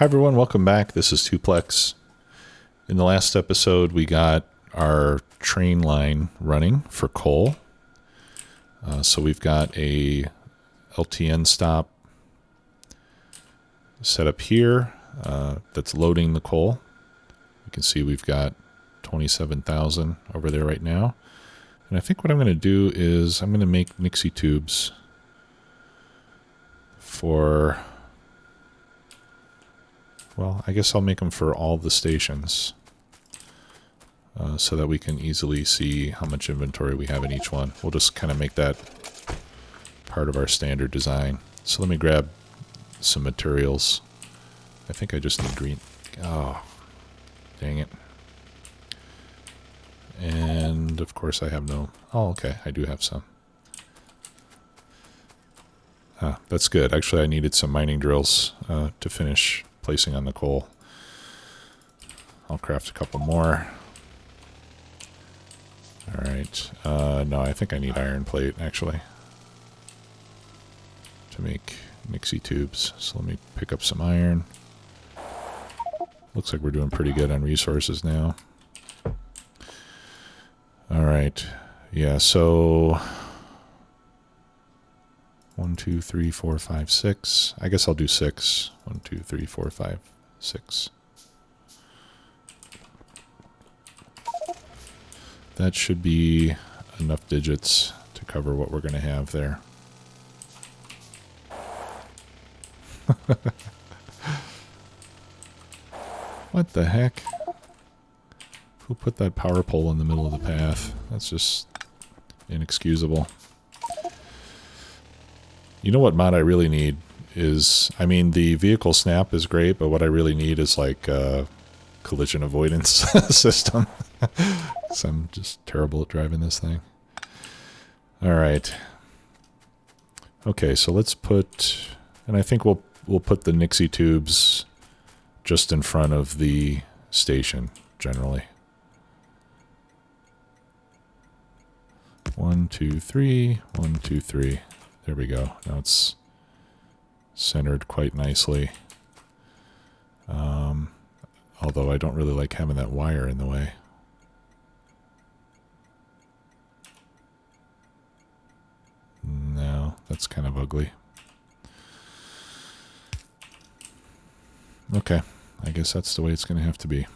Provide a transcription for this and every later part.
Hi everyone, welcome back. This is Tuplex. In the last episode, we got our train line running for coal. So we've got a LTN stop set up here that's loading the coal. You can see we've got 27,000 over there right now. And I think what I'm going to do is I'm going to make Nixie tubes for... Well, I guess I'll make them for all the stations so that we can easily see how much inventory we have in each one. We'll just kind of make that part of our standard design. So let me grab some materials. I think I just need green. Oh, dang it. And of course I have no... Oh, okay, I do have some. That's good. Actually, I needed some mining drills to finish placing on the coal. I'll craft a couple more. Alright. No, I think I need iron plate, actually, to make Nixie tubes. So let me pick up some iron. Looks like we're doing pretty good on resources now. Alright. Yeah, so... 1, 2, 3, 4, 5, 6. I guess I'll do 6. 1, 2, 3, 4, 5, 6. That should be enough digits to cover what we're going to have there. What the heck? Who put that power pole in the middle of the path? That's just inexcusable. You know what mod I really need is, I mean, the vehicle snap is great, but what I really need is like a collision avoidance system. Because I'm just terrible at driving this thing. Alright. Okay, so let's put, and I think we'll put the Nixie tubes just in front of the station, generally. 1, 2, 3, 1, 2, 3. There we go. Now it's centered quite nicely. Although I don't really like having that wire in the way. No, that's kind of ugly. Okay, I guess that's the way it's going to have to be.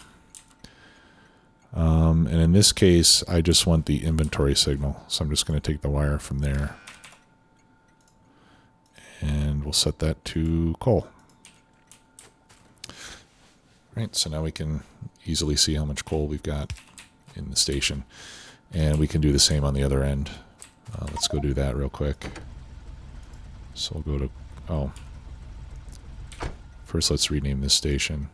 And in this case, I just want the inventory signal. So I'm just going to take the wire from there. And we'll set that to coal. Right, so now we can easily see how much coal we've got in the station. And we can do the same on the other end. Let's go do that real quick. So we'll go to... Oh. First, let's rename this station.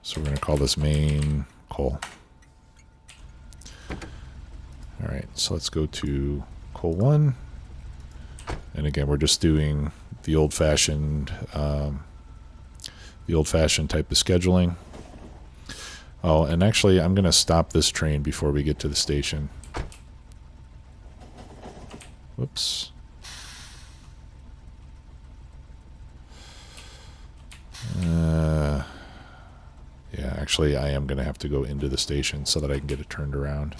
So we're going to call this main coal. Alright, so let's go to coal 1. And again, we're just doing the old-fashioned type of scheduling. Oh, and actually, I'm going to stop this train before we get to the station. Whoops. Yeah, actually, I am going to have to go into the station so that I can get it turned around.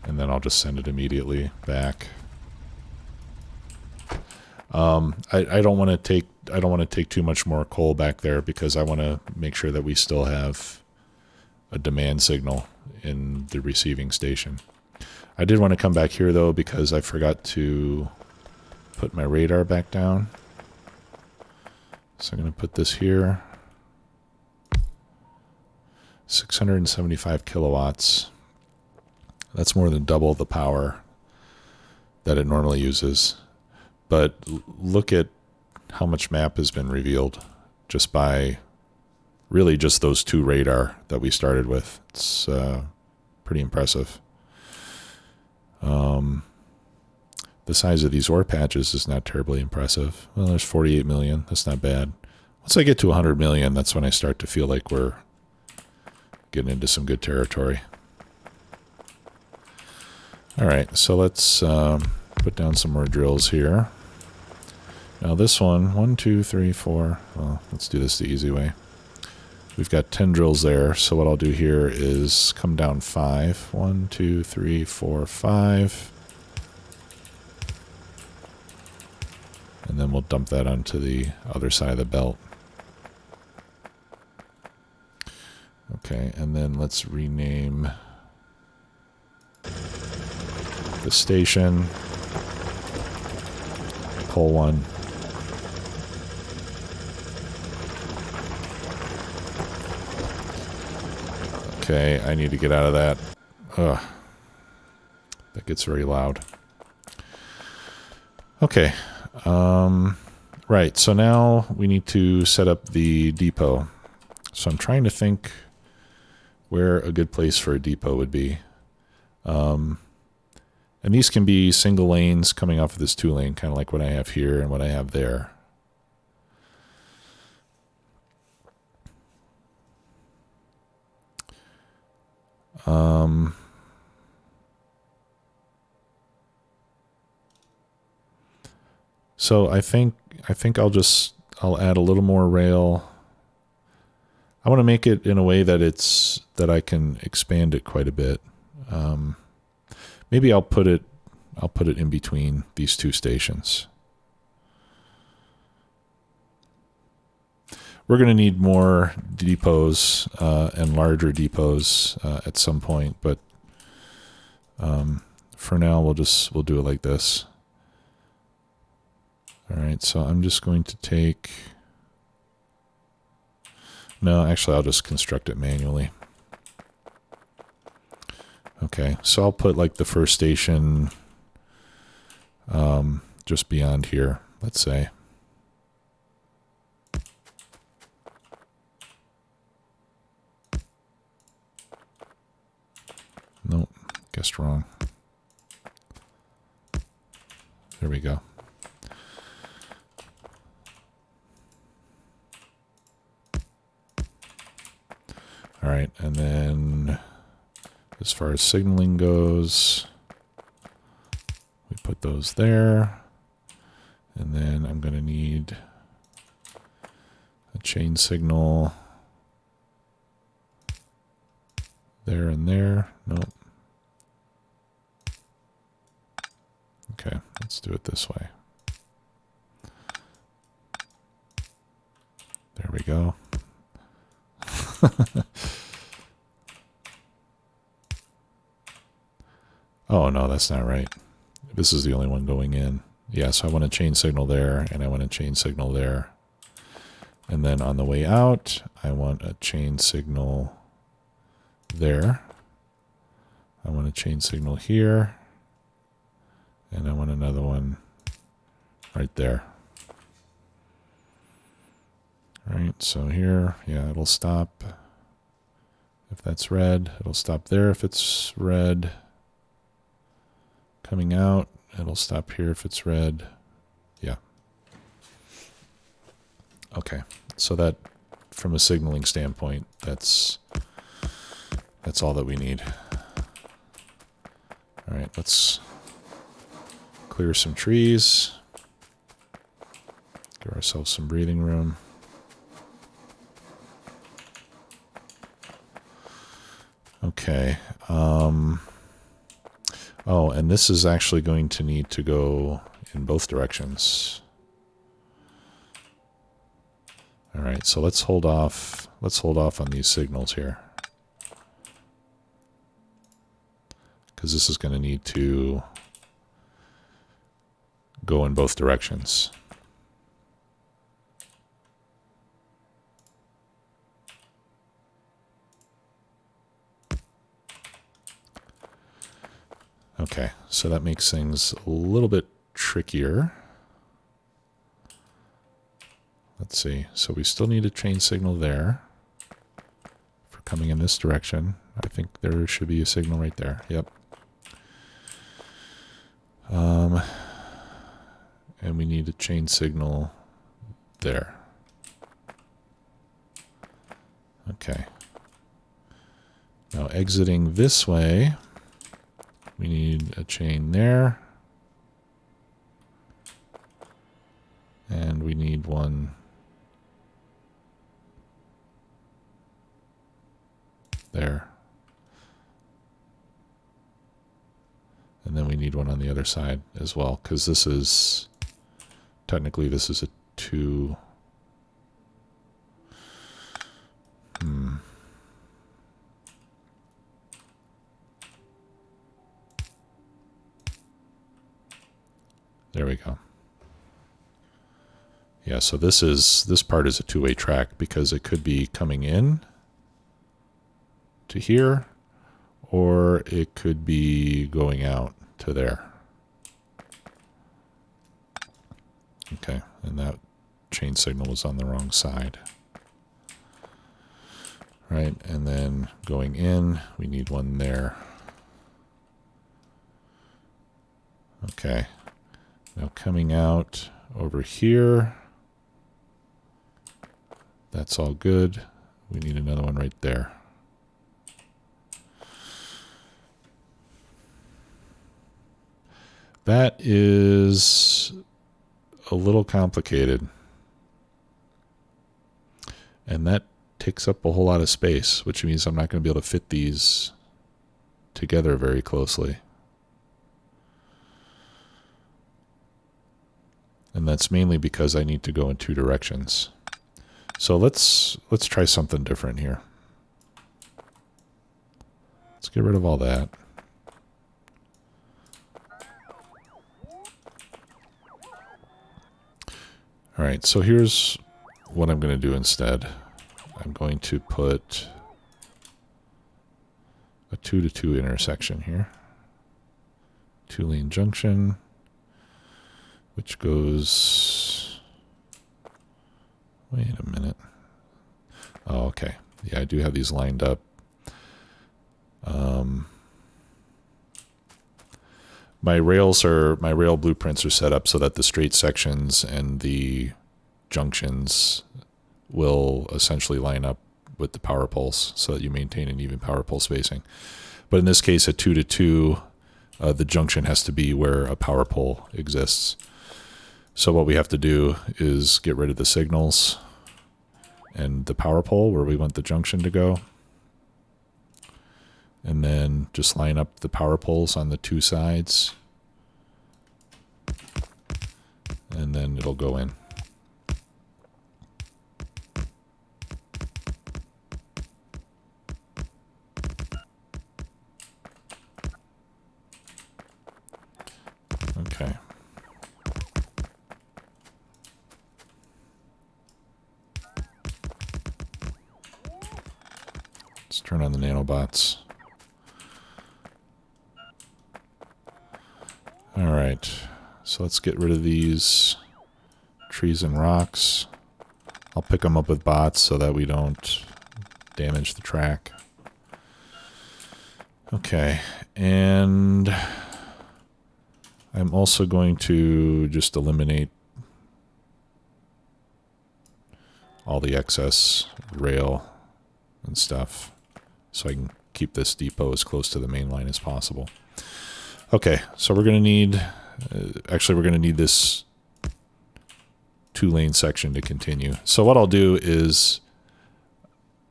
And then I'll just send it immediately back. I don't want to take too much more coal back there because I want to make sure that we still have a demand signal in the receiving station. I did want to come back here though because I forgot to put my radar back down. So I'm going to put this here. 675 kilowatts. That's more than double the power that it normally uses. But look at how much map has been revealed just by really just those 2 radar that we started with. It's pretty impressive. The size of these ore patches is not terribly impressive. Well, there's 48 million. That's not bad. Once I get to 100 million, that's when I start to feel like we're getting into some good territory. All right, so let's put down some more drills here. Now this one, 1, 2, 3, 4. Well, let's do this the easy way. We've got 10 drills there, so what I'll do here is come down 5. 1, 2, 3, 4, 5. And then we'll dump that onto the other side of the belt. Okay, and then let's rename the station. Pole 1. Okay, I need to get out of that. Ugh. That gets very loud. Okay. Right, so now we need to set up the depot. So I'm trying to think where a good place for a depot would be. And these can be single lanes coming off of this 2-lane, kind of like what I have here and what I have there. So I think I'll add a little more rail. I want to make it in a way that I can expand it quite a bit. Maybe I'll put it in between these 2 stations. We're going to need more depots and larger depots at some point, but for now we'll do it like this. All right, so I'm just going to take... No, actually, I'll just construct it manually. Okay, so I'll put like the first station just beyond here, let's say. Nope, guessed wrong. There we go. All right, and then as far as signaling goes, we put those there. And then I'm going to need a chain signal there and there. Nope. Okay, let's do it this way. There we go. Oh, no, that's not right. This is the only one going in. Yeah, so I want a chain signal there, and I want a chain signal there. And then on the way out, I want a chain signal there. I want a chain signal here. And I want another one right there. All right, so here, yeah, it'll stop if that's red. It'll stop there if it's red. Coming out, it'll stop here if it's red. Yeah. Okay, so that, from a signaling standpoint, that's all that we need. All right, let's clear some trees. Give ourselves some breathing room. Okay. Oh, and this is actually going to need to go in both directions. All right, so let's hold off on these signals here, because this is going to need to go in both directions. Okay, so that makes things a little bit trickier. Let's see. So we still need a chain signal there for coming in this direction. I think there should be a signal right there. Yep. And we need a chain signal there. Okay. Now exiting this way, we need a chain there. And we need one there. And then we need one on the other side as well, because this is, technically this is a 2. There we go. Yeah, so this part is a 2-way track because it could be coming in to here, or it could be going out to there. Okay, and that chain signal was on the wrong side. Right, and then going in, we need one there. Okay, now coming out over here, that's all good. We need another one right there. That is a little complicated. And that takes up a whole lot of space, which means I'm not going to be able to fit these together very closely. And that's mainly because I need to go in 2 directions. So let's try something different here. Let's get rid of all that. All right, so here's what I'm going to do instead. I'm going to put a 2-to-2 intersection here. 2-lane junction, which goes, wait a minute. Oh, okay. Yeah, I do have these lined up. My rail blueprints are set up so that the straight sections and the junctions will essentially line up with the power poles so that you maintain an even power pole spacing. But in this case, at 2-to-2, the junction has to be where a power pole exists. So what we have to do is get rid of the signals and the power pole where we want the junction to go. And then just line up the power poles on the 2 sides. And then it'll go in. Okay. Let's turn on the nanobots. All right, so let's get rid of these trees and rocks. I'll pick them up with bots so that we don't damage the track. Okay, and I'm also going to just eliminate all the excess rail and stuff so I can keep this depot as close to the main line as possible. Okay, so we're going to need, actually we're going to need this 2-lane section to continue. So what I'll do is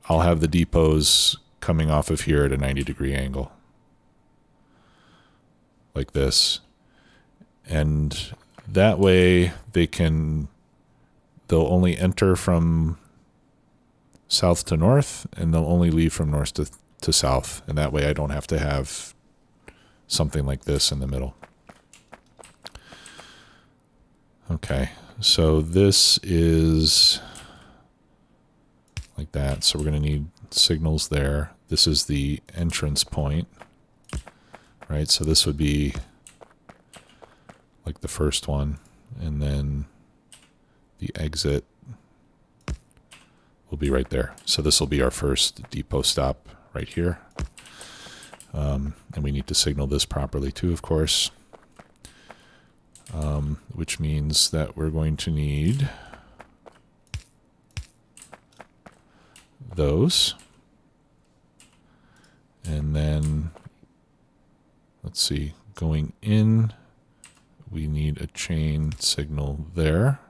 I'll have the depots coming off of here at a 90-degree angle. Like this. And that way they'll only enter from south to north, and they'll only leave from north to south. And that way I don't have to have something like this in the middle. Okay, so this is like that. So we're going to need signals there. This is the entrance point, right? So this would be like the first one, and then the exit will be right there. So this will be our first depot stop right here. And we need to signal this properly too, of course, which means that we're going to need those. And then, let's see, going in, we need a chain signal there.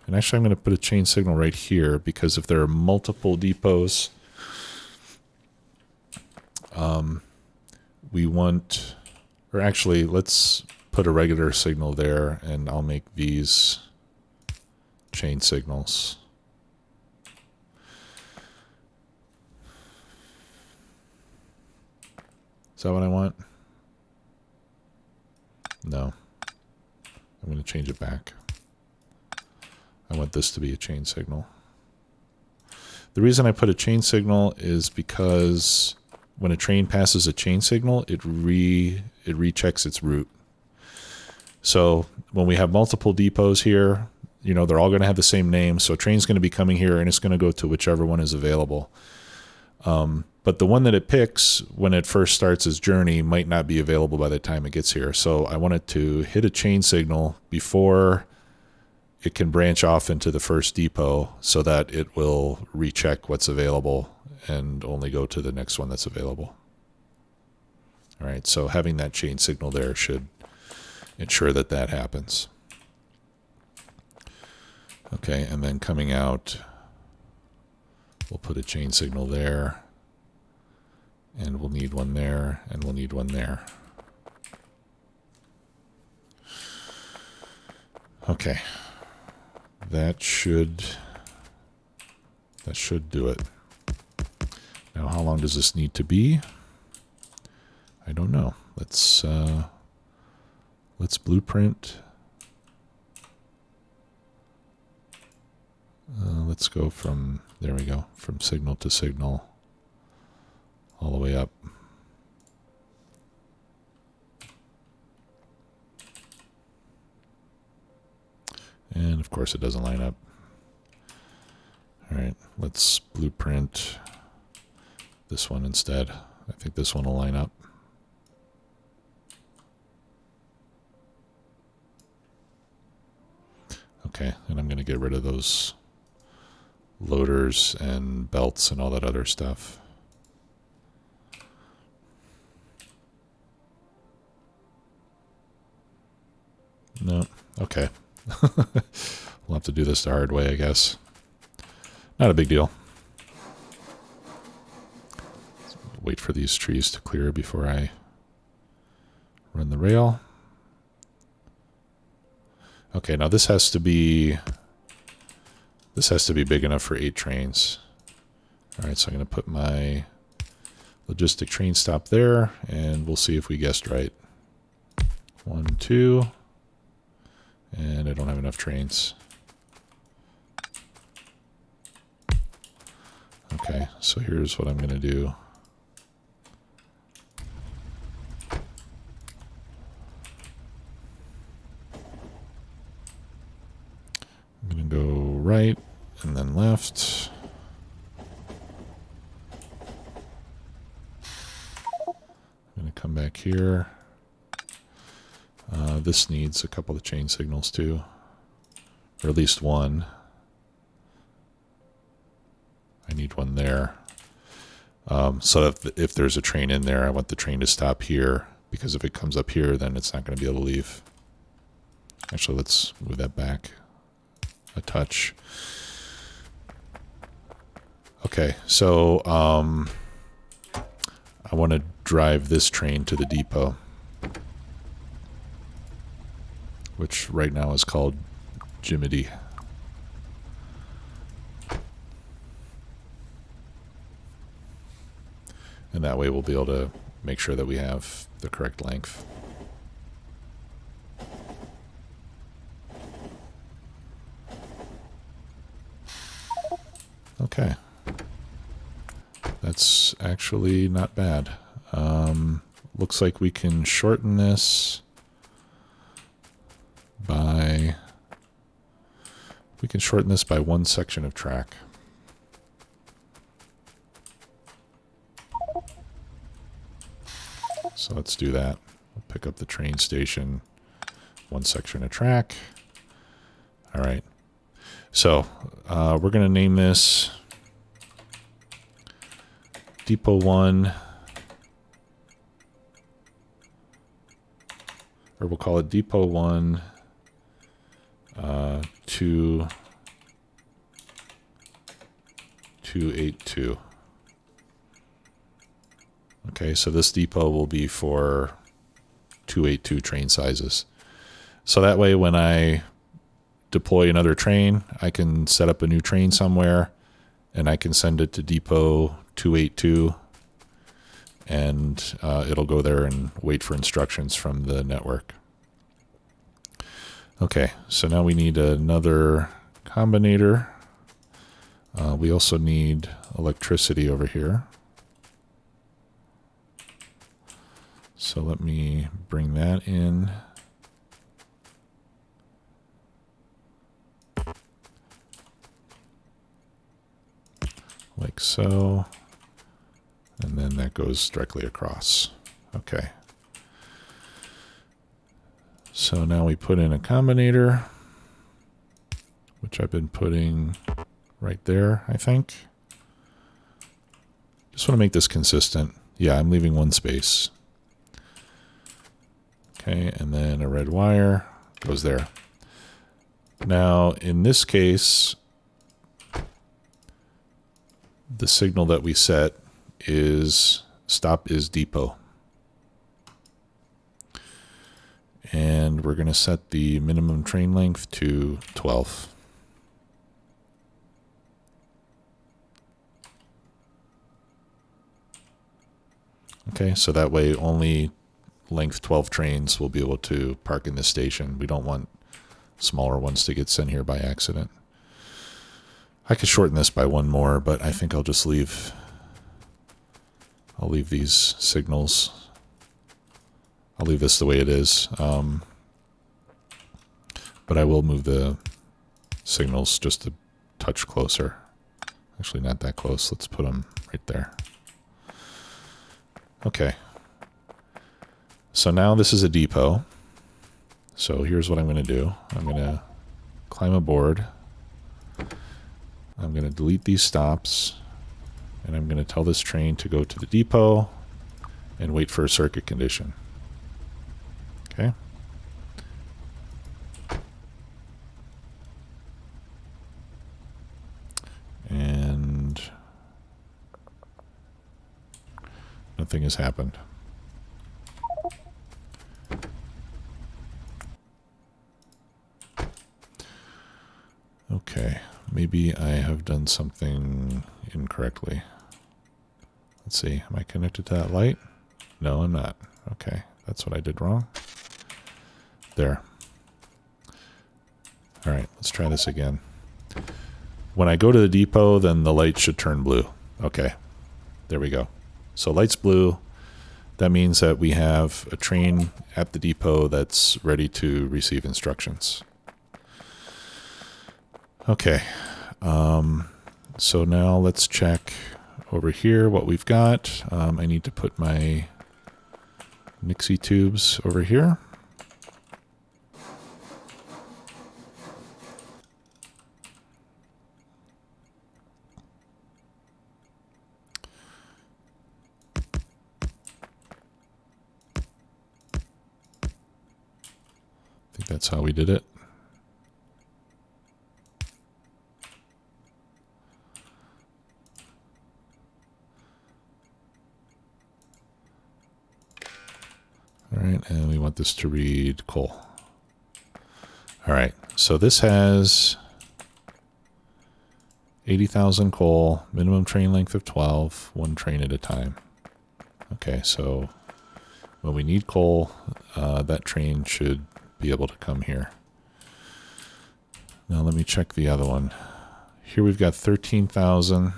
And actually, I'm going to put a chain signal right here because if there are multiple depots, we want, or actually, let's put a regular signal there, and I'll make these chain signals. Is that what I want? No. I'm going to change it back. I want this to be a chain signal. The reason I put a chain signal is because when a train passes a chain signal, it rechecks its route. So when we have multiple depots here, you know, they're all going to have the same name. So a train's going to be coming here and it's going to go to whichever one is available. But the one that it picks when it first starts its journey might not be available by the time it gets here. So I want it to hit a chain signal before it can branch off into the first depot so that it will recheck what's available and only go to the next one that's available. All right, so having that chain signal there should ensure that that happens. Okay, and then coming out, we'll put a chain signal there, and we'll need one there, and we'll need one there. Okay, that should do it. Now, how long does this need to be? I don't know. Let's blueprint. Let's go from, there we go, from signal to signal all the way up. And of course it doesn't line up. All right, let's blueprint this one instead. I think this one will line up. Okay, and I'm going to get rid of those loaders and belts and all that other stuff. No, okay. We'll have to do this the hard way, I guess. Not a big deal. Wait for these trees to clear before I run the rail. Okay, now this has to be big enough for 8 trains. All right, so I'm going to put my logistic train stop there, and we'll see if we guessed right. 1, 2, and I don't have enough trains. Okay, so here's what I'm going to do. I'm going to go right and then left. I'm going to come back here. This needs a couple of chain signals too, or at least one. I need one there. So if there's a train in there, I want the train to stop here, because if it comes up here, then it's not going to be able to leave. Actually, let's move that back a touch. Okay, so I want to drive this train to the depot, which right now is called Jimity. And that way we'll be able to make sure that we have the correct length. Okay. That's actually not bad. Looks like we can shorten this by... We can shorten this by 1 section of track. So let's do that. We'll pick up the train station, 1 section of track. All right. So we're going to name this Depot 1 or we'll call it Depot 1, 2, 282. Okay, so this depot will be for 282 train sizes. So that way when I deploy another train, I can set up a new train somewhere and I can send it to depot 282 and it'll go there and wait for instructions from the network. Okay, so now we need another combinator. We also need electricity over here. So let me bring that in. Like so. And then that goes directly across. Okay. So now we put in a combinator, which I've been putting right there, I think. Just want to make this consistent. Yeah, I'm leaving one space. Okay, and then a red wire goes there. Now, in this case, the signal that we set is stop is depot. And we're going to set the minimum train length to 12. Okay, so that way only length 12 trains will be able to park in this station. We don't want smaller ones to get sent here by accident. I could shorten this by one more, but I think I'll just leave these signals. I'll leave this the way it is. But I will move the signals just a touch closer. Actually, not that close. Let's put them right there. Okay. So now this is a depot. So here's what I'm going to do. I'm going to climb aboard. I'm going to delete these stops. And I'm going to tell this train to go to the depot and wait for a circuit condition. Okay. And nothing has happened. Okay, maybe I have done something incorrectly. Let's see, am I connected to that light? No, I'm not. Okay, that's what I did wrong. There. All right, let's try this again. When I go to the depot, then the light should turn blue. Okay, there we go. So light's blue. That means that we have a train at the depot that's ready to receive instructions. Okay, so now let's check over here what we've got. I need to put my Nixie tubes over here. I think that's how we did it. All right, and we want this to read coal. All right, so this has 80,000 coal, minimum train length of 12, one train at a time. Okay, so when we need coal, that train should be able to come here. Now let me check the other one. Here we've got 13,000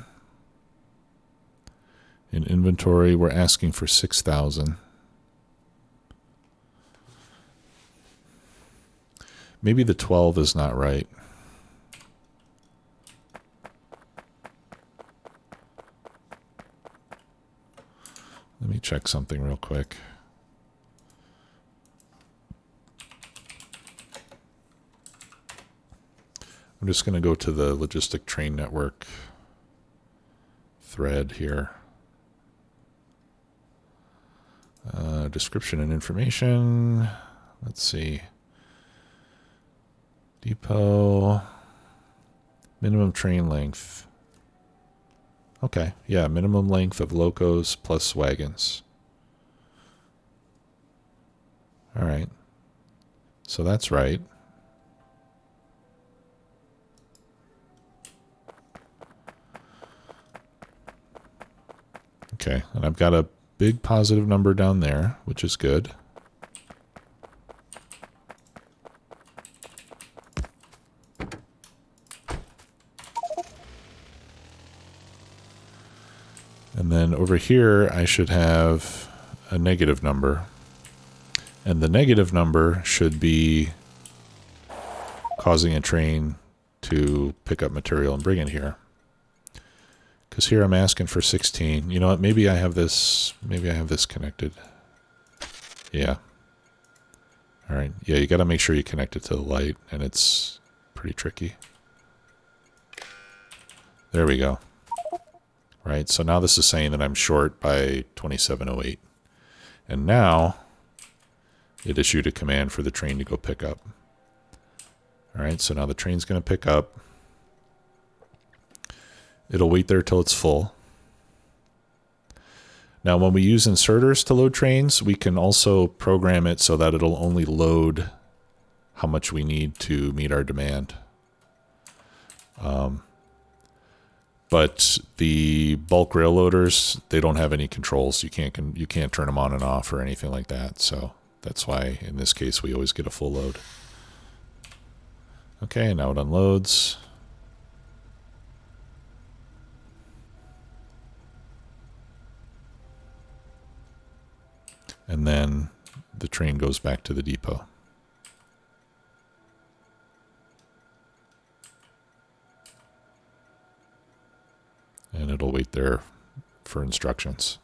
in inventory. We're asking for 6,000. Maybe the 12 is not right. Let me check something real quick. I'm just going to go to the Logistic Train Network thread here. Description and information. let's see. Depot, minimum train length. Okay, yeah, minimum length of locos plus wagons. All right, so that's right. Okay, and I've got a big positive number down there, which is good. And then over here, I should have a negative number. And the negative number should be causing a train to pick up material and bring it here. Because here I'm asking for 16. You know what? Maybe I have this connected. Yeah. All right. Yeah, you got to make sure you connect it to the light, and it's pretty tricky. There we go. Right, so now this is saying that I'm short by 2708. And now it issued a command for the train to go pick up. All right, so now the train's going to pick up. It'll wait there till it's full. Now, when we use inserters to load trains, we can also program it so that it'll only load how much we need to meet our demand. But the bulk rail loaders, they don't have any controls. You can't turn them on and off or anything like that. So that's why in this case we always get a full load. Okay, now it unloads. And then the train goes back to the depot. And it'll wait there for instructions.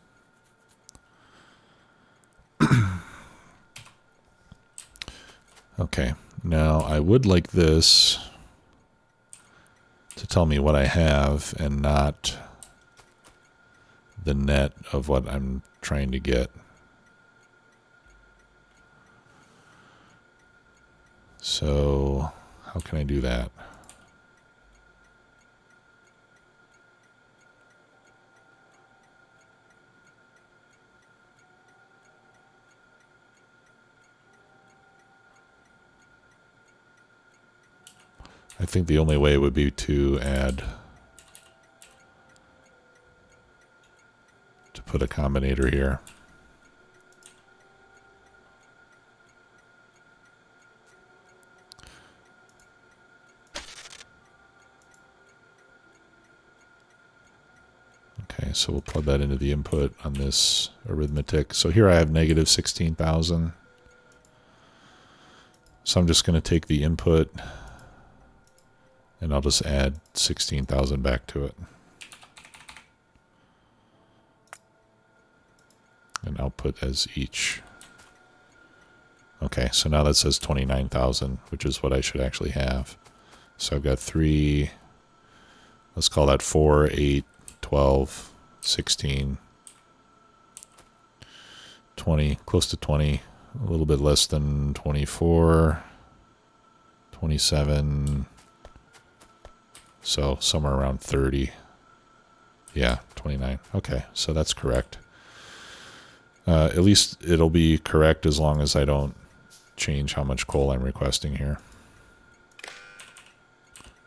Okay, now I would like this to tell me what I have and not the net of what I'm trying to get. So how can I do that? I think the only way would be to put a combinator here. Okay, so we'll plug that into the input on this arithmetic. So here I have negative 16,000. So I'm just going to take the input and I'll just add 16,000 back to it. And output as each. Okay, so now that says 29,000, which is what I should actually have. So I've got 3, let's call that 4, 8, 12, 16, 20, close to 20, a little bit less than 24, 27, so somewhere around 30. Yeah, 29. Okay, so that's correct. At least it'll be correct as long as I don't change how much coal I'm requesting here.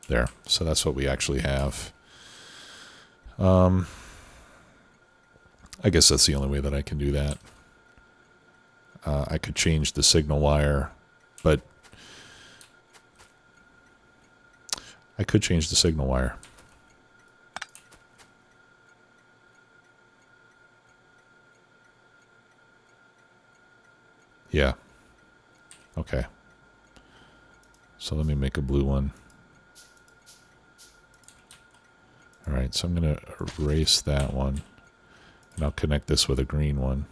There, so that's what we actually have. I guess that's the only way that I can do that. I could change the signal wire, but I could change the signal wire. Yeah. Okay. So let me make a blue one. All right, so I'm going to erase that one, and I'll connect this with a green one.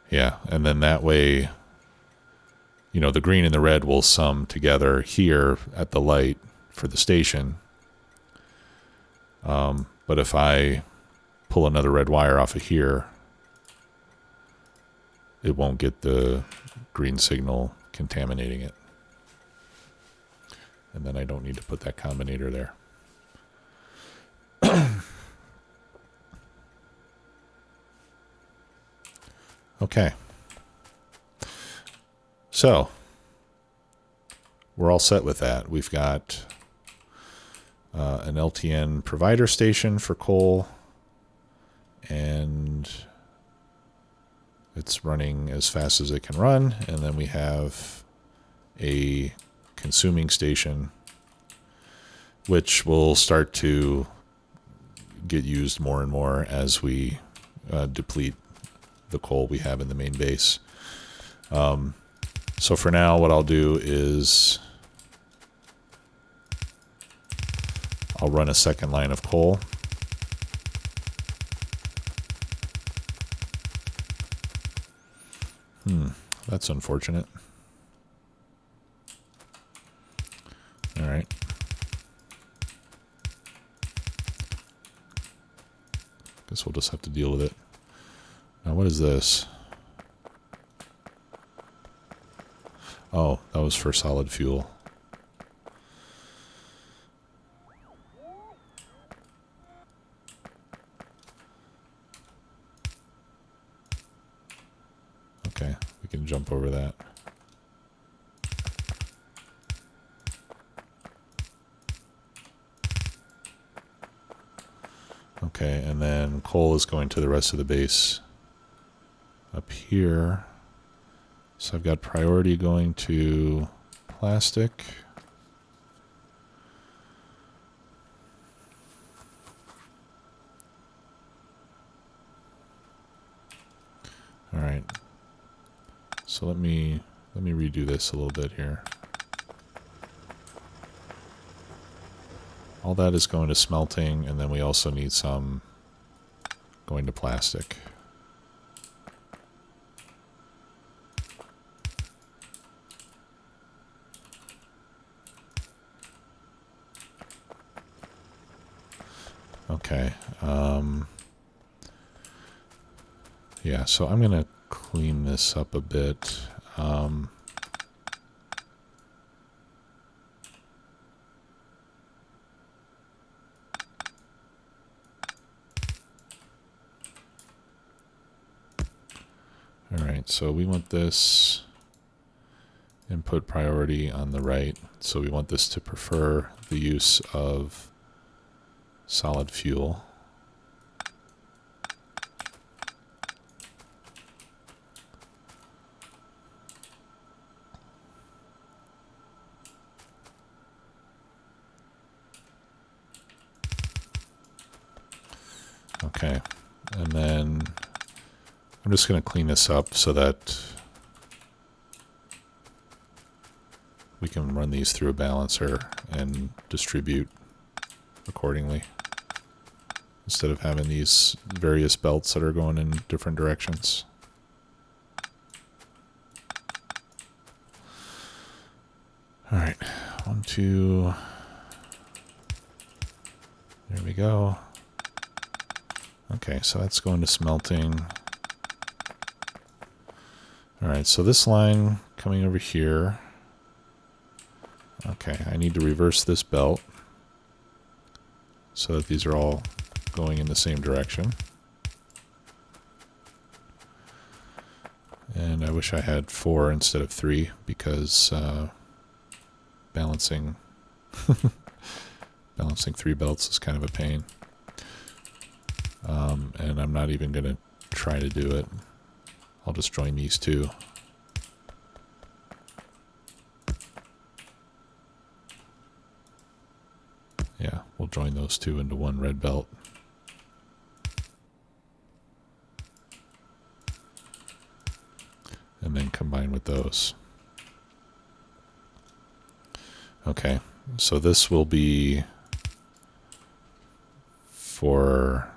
Yeah, and then that way, you know, the green and the red will sum together here at the light for the station. But if I pull another red wire off of here, it won't get the green signal contaminating it. And then I don't need to put that combinator there. Okay. So we're all set with that. We've got an LTN provider station for coal, and it's running as fast as it can run. And then we have a consuming station, which will start to get used more and more as we deplete the coal we have in the main base. So for now, what I'll do is I'll run a second line of coal. That's unfortunate. All right. Guess we'll just have to deal with it. Now, what is this? Oh, that was for solid fuel. Okay, we can jump over that. Okay, and then coal is going to the rest of the base up here. So I've got priority going to plastic. All right. So let me redo this a little bit here. All that is going to smelting, and then we also need some going to plastic. Okay. Yeah, so I'm going to clean this up a bit. All right, so we want this input priority on the right. So we want this to prefer the use of solid fuel. Okay, and then I'm just going to clean this up so that we can run these through a balancer and distribute accordingly, instead of having these various belts that are going in different directions. All right, 1, 2, there we go. Okay, so that's going to smelting. All right, so this line coming over here. Okay, I need to reverse this belt so that these are all going in the same direction. And I wish I had 4 instead of 3, because balancing balancing 3 belts is kind of a pain. And I'm not even going to try to do it. I'll just join these 2. Yeah, we'll join those 2 into one red belt. And then combine with those. Okay, so this will be for...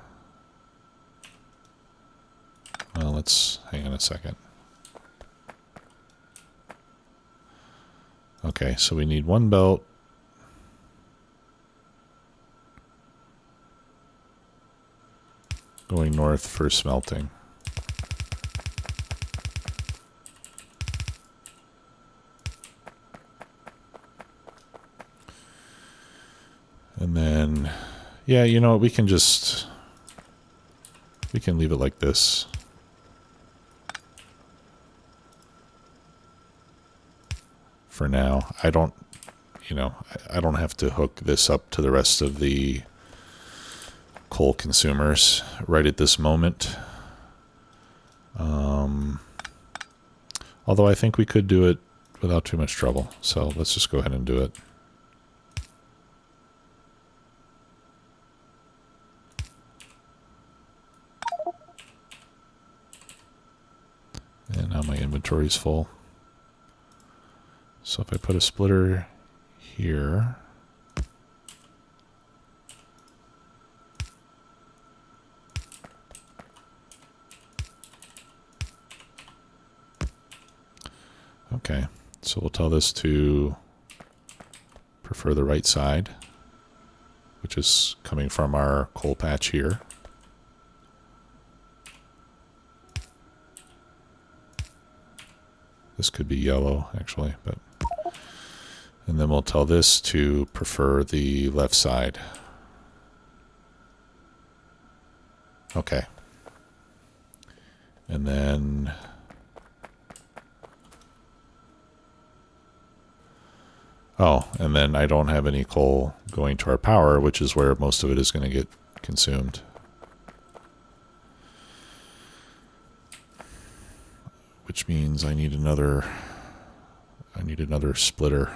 Well, let's hang on a second. Okay, so we need 1 belt. Going north for smelting. Yeah, you know, we can leave it like this. For now. I don't have to hook this up to the rest of the coal consumers right at this moment. Although I think we could do it without too much trouble. So let's just go ahead and do it. And now my inventory is full. So if I put a splitter here, okay, so we'll tell this to prefer the right side, which is coming from our coal patch here. This could be yellow, actually, but... And then we'll tell this to prefer the left side. Okay. And then... Oh, and then I don't have any coal going to our power, which is where most of it is going to get consumed. Which means I need another splitter.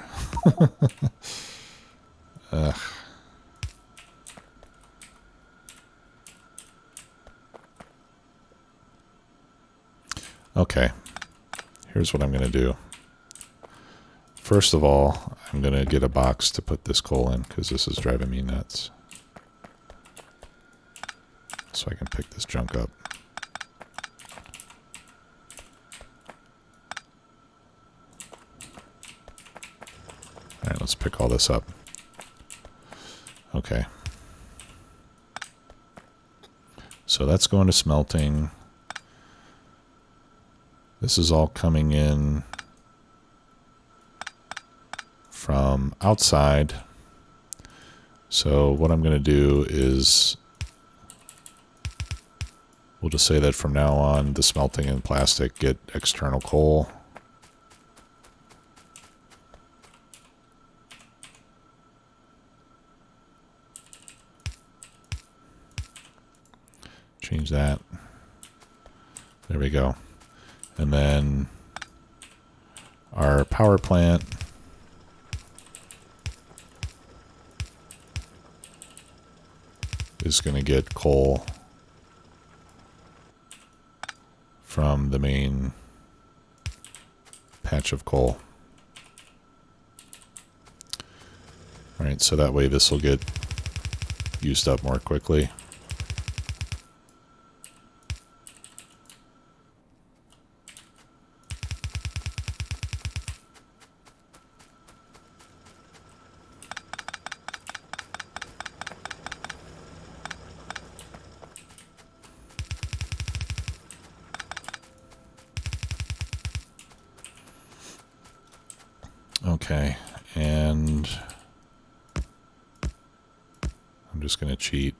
Ugh. Okay, here's what I'm going to do. First of all, I'm going to get a box to put this coal in because this is driving me nuts. So I can pick this junk up. All right, let's pick all this up. Okay. So that's going to smelting. This is all coming in from outside. So what I'm going to do is we'll just say that from now on, the smelting and plastic get external coal. Change that. There we go. And then our power plant is going to get coal from the main patch of coal. All right, so that way this will get used up more quickly. Okay, and I'm just going to cheat.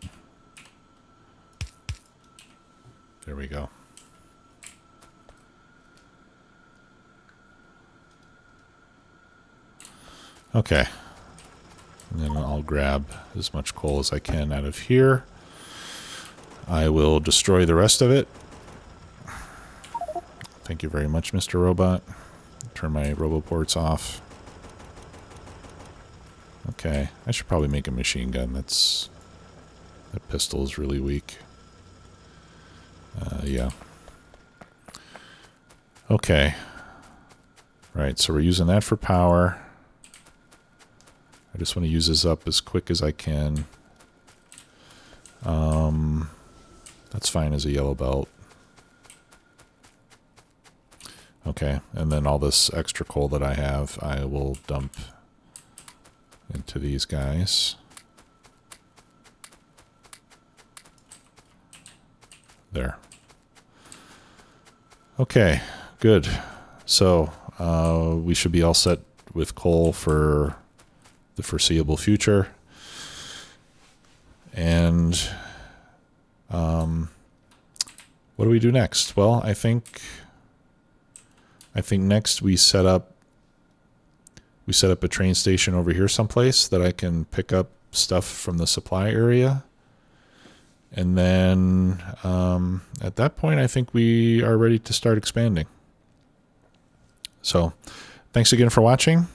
There we go. Okay, and then I'll grab as much coal as I can out of here. I will destroy the rest of it. Thank you very much, Mr. Robot. Turn my roboports off. Okay, I should probably make a machine gun. That pistol is really weak. Yeah. Okay. Right, so we're using that for power. I just want to use this up as quick as I can. That's fine as a yellow belt. Okay, and then all this extra coal that I have, I will dump into these guys. There. Okay, good. So we should be all set with coal for the foreseeable future. And what do we do next? Well, I think next we set up a train station over here someplace that I can pick up stuff from the supply area. And then at that point, I think we are ready to start expanding. So thanks again for watching.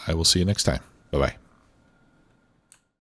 I will see you next time. Bye-bye.